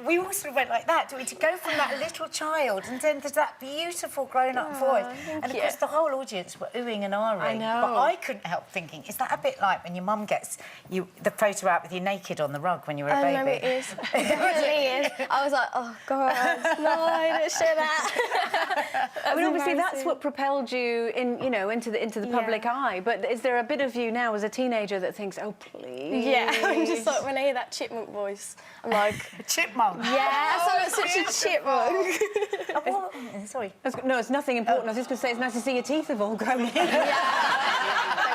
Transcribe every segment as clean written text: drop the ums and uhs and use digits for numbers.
we all sort of went like that, to go from that little child and then to that beautiful grown-up voice. And, of course, the whole audience were oohing and ahhing. I know. But I couldn't help thinking, is that a bit like when your mum gets you the photo out with you naked on the rug when you were a baby? No, it is. It definitely is. I was like, oh, God, no, don't show that. I mean, obviously, that's what propelled you into the public eye. But is there a bit of you now as a teenager that thinks, oh, please? Yeah, I'm just like, when I hear that chipmunk voice, I'm like... Chipmunk? Yeah, I sound like such a chipmunk. Sorry. No, it's nothing important. I was just going to say it's nice to see your teeth have all grown in. Thank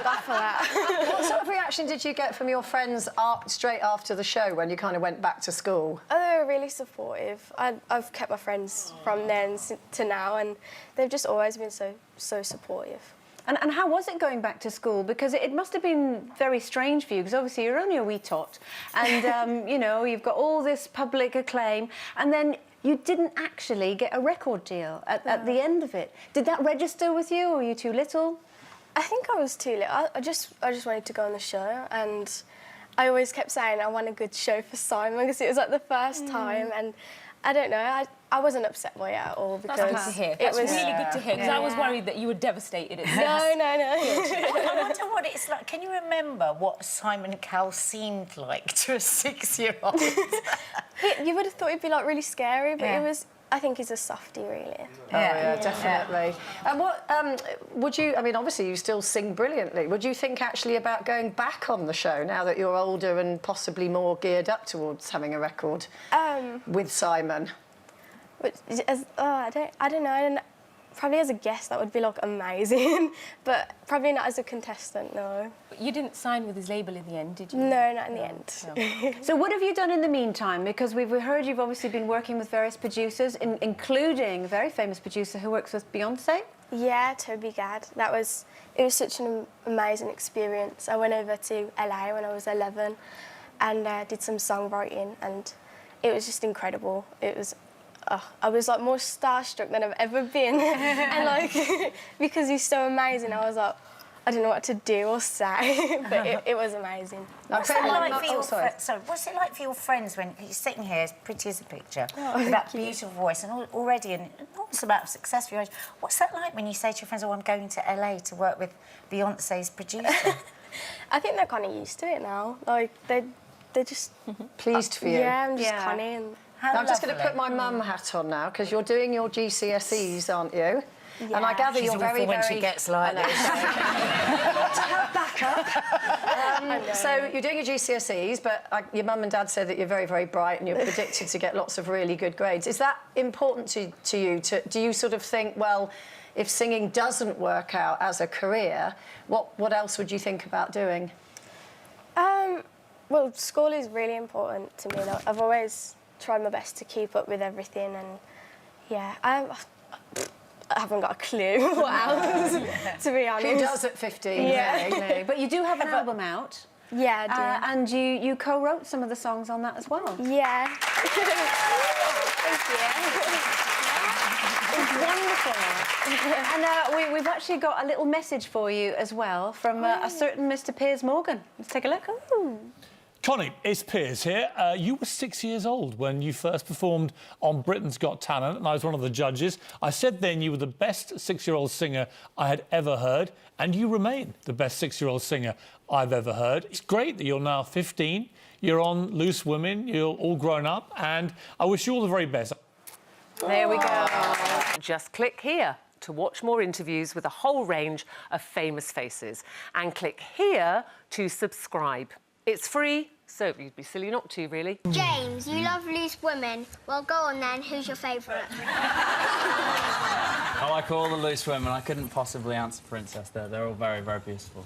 God for that. What sort of reaction did you get from your friends straight after the show when you kind of went back to school? Oh, they were really supportive. I've kept my friends from then to now, and they've just always been so supportive. And how was it going back to school? Because it must have been very strange for you, because obviously you're only a wee tot, and, you know, you've got all this public acclaim, and then you didn't actually get a record deal at the end of it. Did that register with you, or were you too little? I think I was too little. I just wanted to go on the show, and I always kept saying I want a good show for Simon, because it was like the first time, and I don't know, I wasn't upset by it at all, because that's good to hear. That's really good to hear, because I was worried that you were devastated at first. No. I wonder what it's like. Can you remember what Simon Cowell seemed like to a 6-year-old? You would have thought it'd be like really scary, but it was. I think he's a softie, really. Yeah, definitely. And what would you? I mean, obviously you still sing brilliantly. Would you think actually about going back on the show now that you're older and possibly more geared up towards having a record with Simon? I don't know. Probably as a guest, that would be, like, amazing. But probably not as a contestant, no. You didn't sign with his label in the end, did you? No, not in the end. No. So what have you done in the meantime? Because we've heard you've obviously been working with various producers, including a very famous producer who works with Beyonce. Yeah, Toby Gad. It was such an amazing experience. I went over to LA when I was 11 and did some songwriting, and it was just incredible. It was... I was, like, more starstruck than I've ever been. And, like, because he's so amazing, I was like, I don't know what to do or say, but it was amazing. What's it like for your friends when you're sitting here as pretty as a picture, with that beautiful voice and already an enormous amount of success for your age? What's that like when you say to your friends, oh, I'm going to LA to work with Beyonce's producer? I think they're kind of used to it now. Like, they're just... Pleased for you? Yeah, I'm just Connie and... I'm just going to put my mum hat on now, because you're doing your GCSEs, aren't you? Yeah. And I gather you're very, when she gets like this. Got to have backup. So you're doing your GCSEs, but your mum and dad said that you're very, very bright and you're predicted to get lots of really good grades. Is that important to you? Do you sort of think, well, if singing doesn't work out as a career, what else would you think about doing? Well, school is really important to me. Like, I've always tried my best to keep up with everything, and yeah, I haven't got a clue what else, to be honest. Who does at 15? Yeah. Really? But you do have an album out. Yeah, I do. And you co-wrote some of the songs on that as well. Yeah. Thank you. It's wonderful. And we've actually got a little message for you as well from a certain Mr. Piers Morgan. Let's take a look. Ooh. Connie, it's Piers here. You were 6 years old when you first performed on Britain's Got Talent, and I was one of the judges. I said then you were the best 6-year-old singer I had ever heard, and you remain the best 6-year-old singer I've ever heard. It's great that you're now 15, you're on Loose Women, you're all grown up, and I wish you all the very best. There we go. Just click here to watch more interviews with a whole range of famous faces, and click here to subscribe. It's free, so you'd be silly not to, really. James, you love Loose Women. Well, go on then. Who's your favourite? I like all the Loose Women. I couldn't possibly answer Princess there. They're all very, very beautiful.